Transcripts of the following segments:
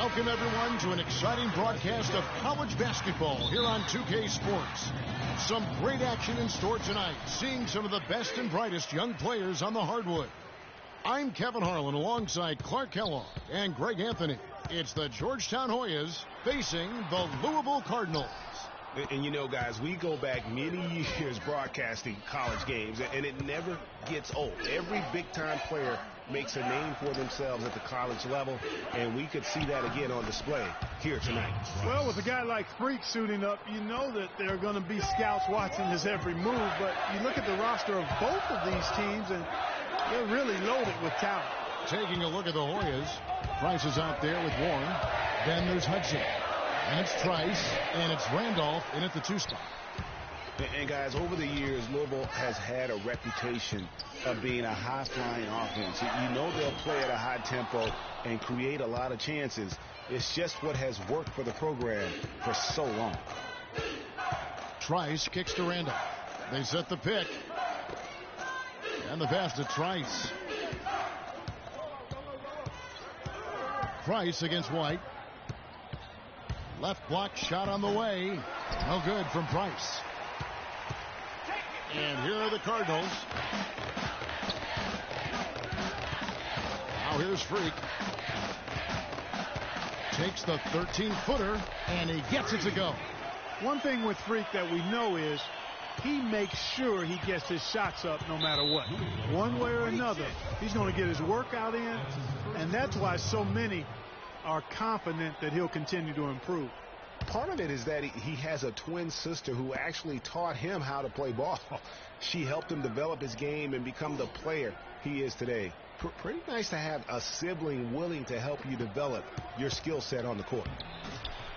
Welcome, everyone, to an exciting broadcast of college basketball here on 2K Sports. Some great action in store tonight, seeing some of the best and brightest young players on the hardwood. I'm Kevin Harlan alongside Clark Kellogg and Greg Anthony. It's the Georgetown Hoyas facing the Louisville Cardinals. And you know, guys, we go back many years broadcasting college games, and it never gets old. Every big-time player makes a name for themselves at the college level, and we could see that again on display here tonight. Well, with a guy like Freak suiting up, you know that there are going to be scouts watching his every move, but you look at the roster of both of these teams, and they're really loaded with talent. Taking a look at the Hoyas, Price is out there with Warren. Then there's Hudson. And it's Trice, and it's Randolph in at the 2 spot. And guys, over the years, Louisville has had a reputation of being a high-flying offense. You know they'll play at a high tempo and create a lot of chances. It's just what has worked for the program for so long. Trice kicks to Randolph. They set the pick. And the pass to Trice. Price against White. Left block shot on the way. No good from Price. And here are the Cardinals. Now here's Freak. Takes the 13-footer, and he gets it to go. One thing with Freak that we know is he makes sure he gets his shots up no matter what. One way or another, he's going to get his workout in, and that's why so many are confident that he'll continue to improve. Part of it is that he has a twin sister who actually taught him how to play ball. She helped him develop his game and become the player he is today. Pretty nice to have a sibling willing to help you develop your skill set on the court.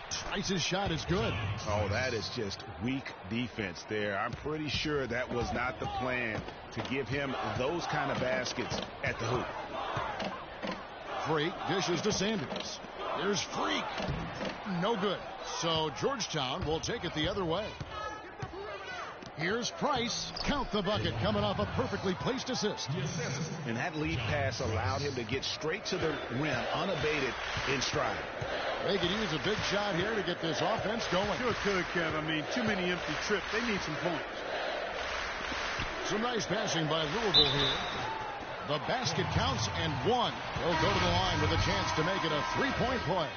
Trice's shot is good. Oh, that is just weak defense there. I'm pretty sure that was not the plan to give him those kind of baskets at the hoop. Freak dishes to Sanders. Here's Freak. No good. So Georgetown will take it the other way. Here's Price. Count the bucket coming off a perfectly placed assist. And that lead pass allowed him to get straight to the rim unabated in stride. They could use a big shot here to get this offense going. Sure could, Kev. I mean, too many empty trips. They need some points. Some nice passing by Louisville here. The basket counts and one. They'll go to the line with a chance to make it a 3-point play.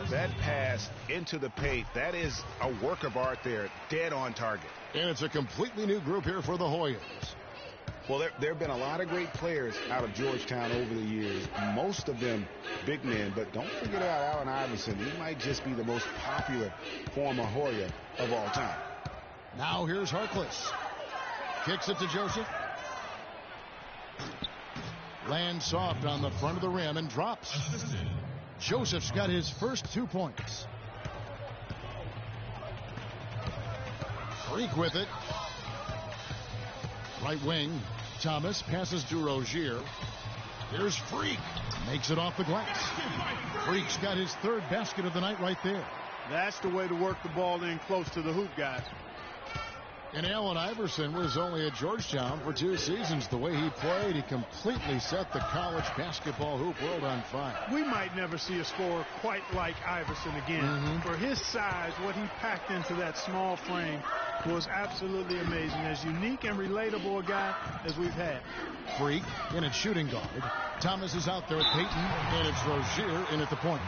That pass into the paint, that is a work of art there, dead on target. And it's a completely new group here for the Hoyas. Well, there have been a lot of great players out of Georgetown over the years, most of them big men, but don't forget about Allen Iverson. He might just be the most popular former Hoya of all time. Now here's Harkless. Kicks it to Joseph. Lands soft on the front of the rim and drops. Joseph's got his first 2 points. Freak with it. Right wing. Thomas passes to Rozier. Here's Freak. Makes it off the glass. Freak's got his 3rd basket of the night right there. That's the way to work the ball in close to the hoop, guys. And Allen Iverson was only at Georgetown for 2 seasons. The way he played, he completely set the college basketball hoop world on fire. We might never see a scorer quite like Iverson again. For his size, what he packed into that small frame was absolutely amazing. As unique and relatable a guy as we've had. Freak in at shooting guard. Thomas is out there with Peyton, and it's Rozier in at the point.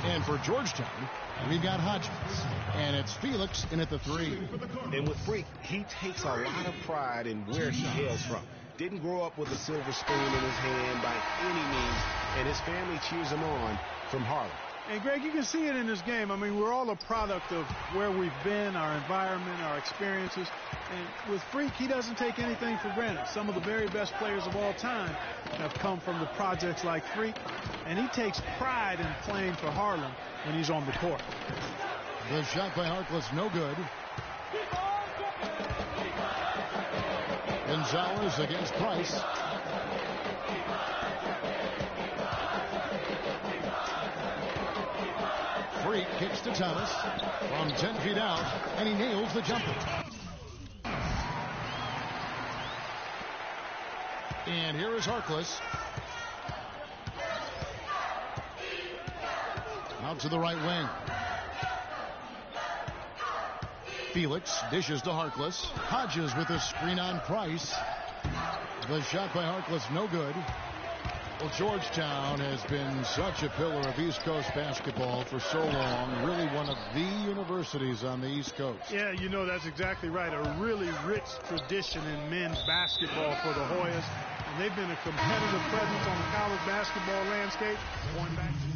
And for Georgetown, we've got Hodgins, and it's Felix in at the 3. And with Freak, he takes a lot of pride in where he hails from. Didn't grow up with a silver spoon in his hand by any means, and his family cheers him on from Harlem. And, Greg, you can see it in this game. I mean, we're all a product of where we've been, our environment, our experiences. And with Freak, he doesn't take anything for granted. Some of the very best players of all time have come from the projects like Freak, and he takes pride in playing for Harlem when he's on the court. The shot by Harkless, no good. Gonzalez against Price. Freak kicks to Thomas from 10 feet out, and he nails the jumper. And here is Harkless. Out to the right wing. Felix dishes to Harkless. Hodges with a screen on Price. The shot by Harkless, no good. Well, Georgetown has been such a pillar of East Coast basketball for so long. Really one of the universities on the East Coast. Yeah, you know, that's exactly right. A really rich tradition in men's basketball for the Hoyas. And they've been a competitive presence on the college basketball landscape going back to...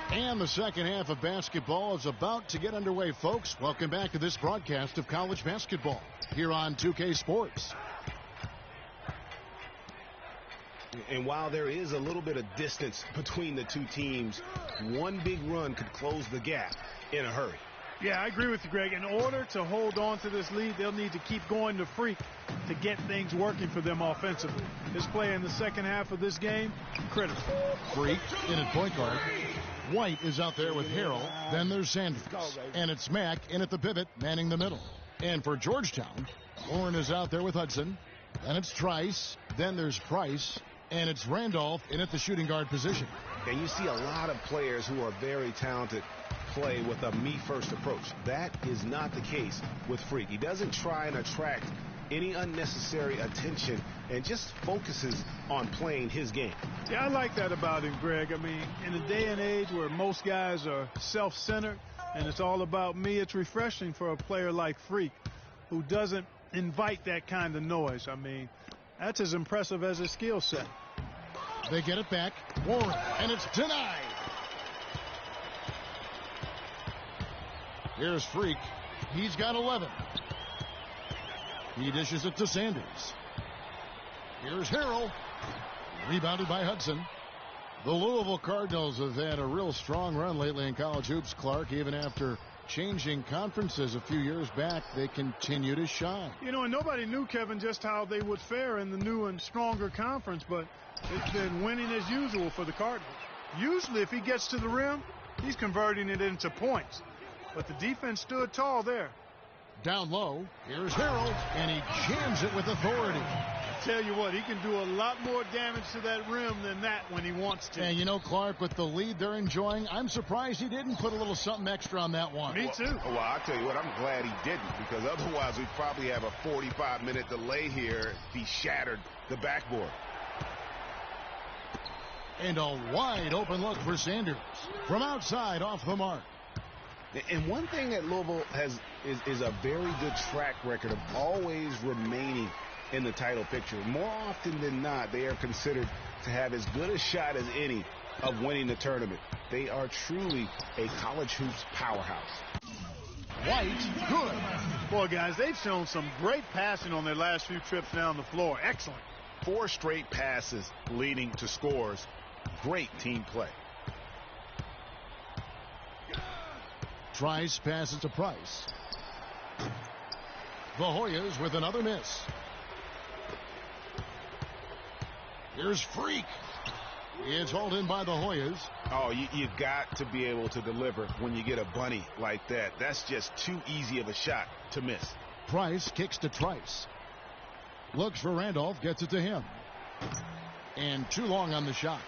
And the second half of basketball is about to get underway, folks. Welcome back to this broadcast of college basketball here on 2K Sports. And while there is a little bit of distance between the two teams, one big run could close the gap in a hurry. Yeah, I agree with you, Greg. In order to hold on to this lead, they'll need to keep going to Freak to get things working for them offensively. His play in the second half of this game, critical. Freak in at point guard. White is out there with Harrell. Then there's Sanders. And it's Mack in at the pivot, manning the middle. And for Georgetown, Warren is out there with Hudson. And it's Trice. Then there's Price. And it's Randolph in at the shooting guard position. And you see a lot of players who are very talented play with a me-first approach. That is not the case with Freak. He doesn't try and attract any unnecessary attention and just focuses on playing his game. Yeah, I like that about him, Greg. I mean, in a day and age where most guys are self-centered and it's all about me, it's refreshing for a player like Freak who doesn't invite that kind of noise. I mean, that's as impressive as his skill set. They get it back. Warren, and it's denied. Here's Freak. He's got 11. He dishes it to Sanders. Here's Harrell. Rebounded by Hudson. The Louisville Cardinals have had a real strong run lately in college hoops, Clark. Even after changing conferences a few years back, they continue to shine. You know, and nobody knew, Kevin, just how they would fare in the new and stronger conference, but it's been winning as usual for the Cardinals. Usually, if he gets to the rim, he's converting it into points. But the defense stood tall there. Down low, here's Harrell, and he jams it with authority. I tell you what, he can do a lot more damage to that rim than that when he wants to. And you know, Clark, with the lead they're enjoying, I'm surprised he didn't put a little something extra on that one. Me too. Well, I'll tell you what, I'm glad he didn't, because otherwise we'd probably have a 45-minute delay here if he shattered the backboard. And a wide open look for Sanders. From outside, off the mark. And one thing that Louisville has is a very good track record of always remaining in the title picture. More often than not, they are considered to have as good a shot as any of winning the tournament. They are truly a college hoops powerhouse. White, good. Boy, guys, they've shown some great passing on their last few trips down the floor. Excellent. 4 straight passes leading to scores. Great team play. Trice passes to Price. The Hoyas with another miss. Here's Freak. It's hauled in by the Hoyas. Oh, you got to be able to deliver when you get a bunny like that. That's just too easy of a shot to miss. Price kicks to Trice. Looks for Randolph, gets it to him. And too long on the shot.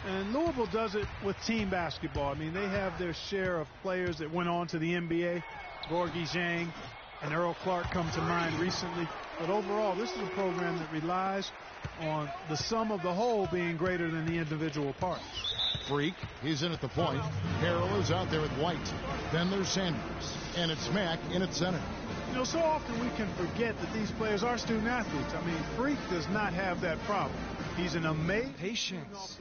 And Louisville does it with team basketball. I mean, they have their share of players that went on to the NBA. Gorgie Zhang and Earl Clark come to mind recently. But overall, this is a program that relies on the sum of the whole being greater than the individual parts. Freak, he's in at the point. Harrell is out there with White. Then there's Sanders. And it's Mack in at center. You know, so often we can forget that these players are student athletes. I mean, Freak does not have that problem. He's an amazing patience.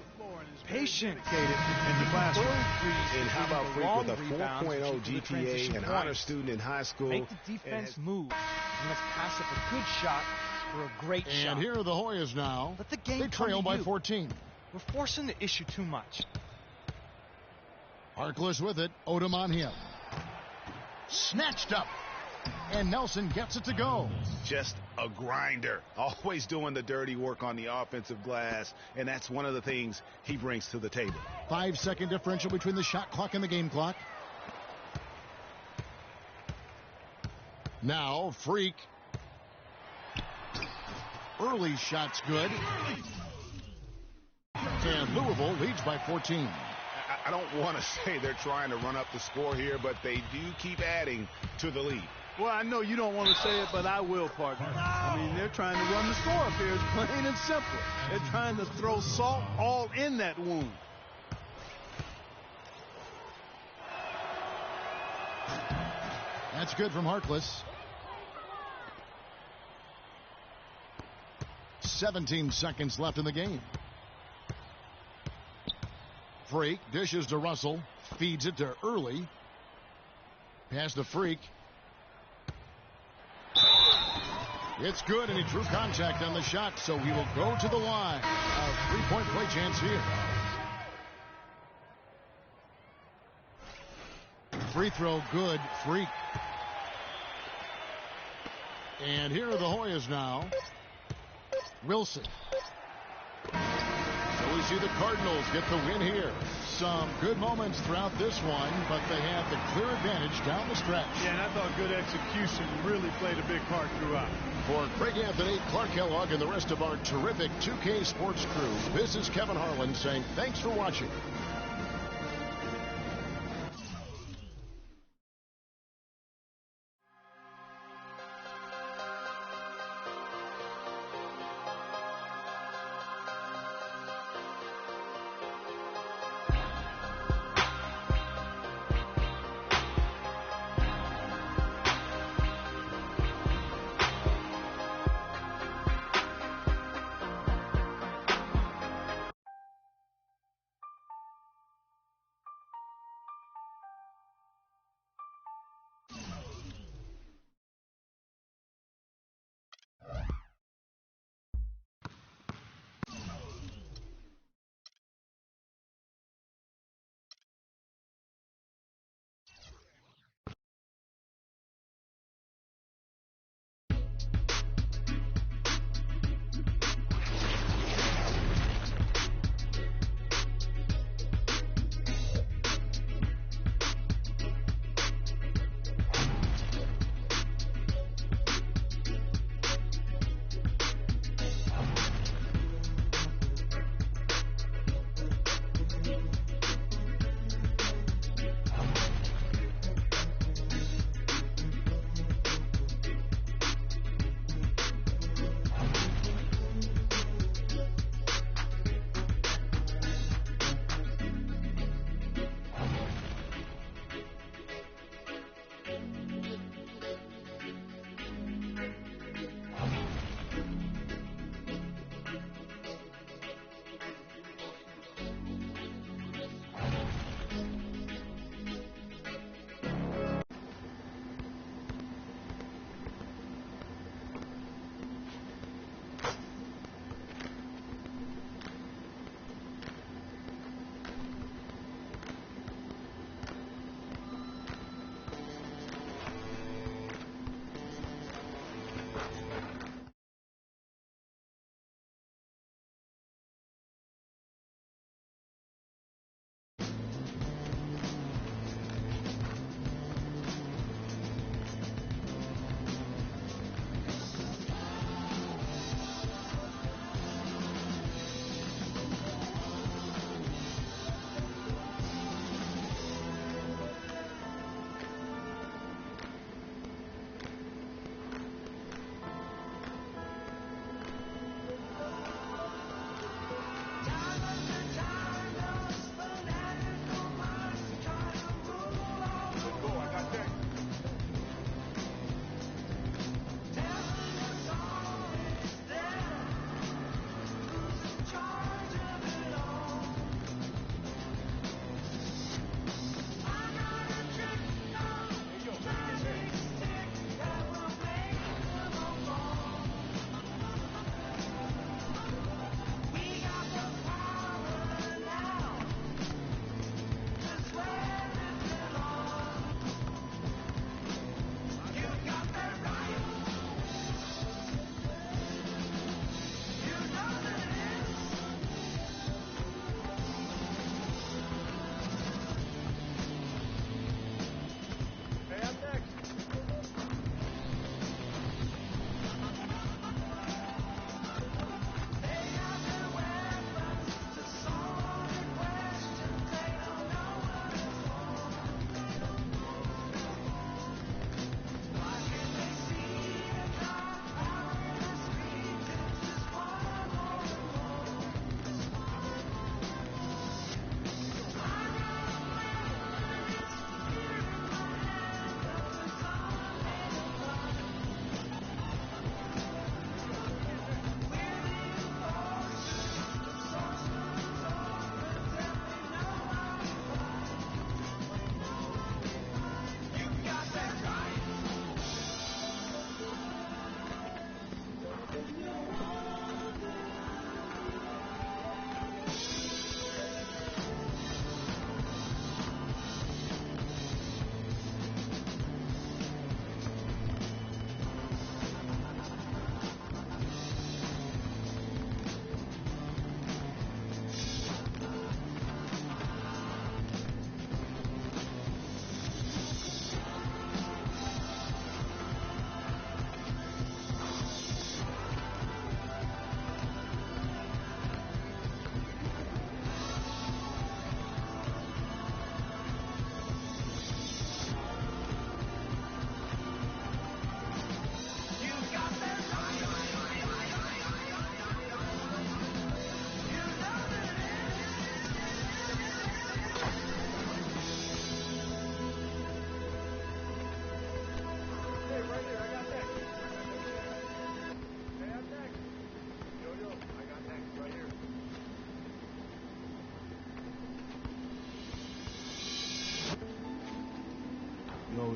Patient in the classroom. And how about Freak with a 4.0 GPA, an honor student in high school? Make the defense move. And let's pass up a good shot for a great shot. And here are the Hoyas now. Let the game they trail by 14. We're forcing the issue too much. Harkless with it. Odom on him. Snatched up. And Nelson gets it to go. Just a grinder. Always doing the dirty work on the offensive glass. And that's one of the things he brings to the table. 5-second differential between the shot clock and the game clock. Now, Freak. Early shot's good. And Louisville leads by 14. I don't want to say they're trying to run up the score here, but they do keep adding to the lead. Well, I know you don't want to say it, but I will, partner. I mean, they're trying to run the score up here. It's plain and simple. They're trying to throw salt all in that wound. That's good from Harkless. 17 seconds left in the game. Freak dishes to Russell. Feeds it to Early. Pass to Freak. It's good, and he drew contact on the shot, so he will go to the line. A three-point play chance here. Free throw good. Freak. And here are the Hoyas now. Wilson. So we see the Cardinals get the win here. Some good moments throughout this one, but they have the clear advantage down the stretch. Yeah, and I thought good execution really played a big part throughout. For Craig Anthony, Clark Kellogg, and the rest of our terrific 2K Sports crew, this is Kevin Harlan saying thanks for watching.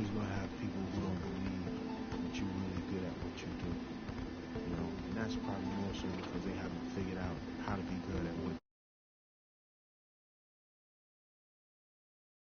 always going to have people who don't believe that you're really good at what you do. You know, and that's probably more so because they haven't figured out how to be good at what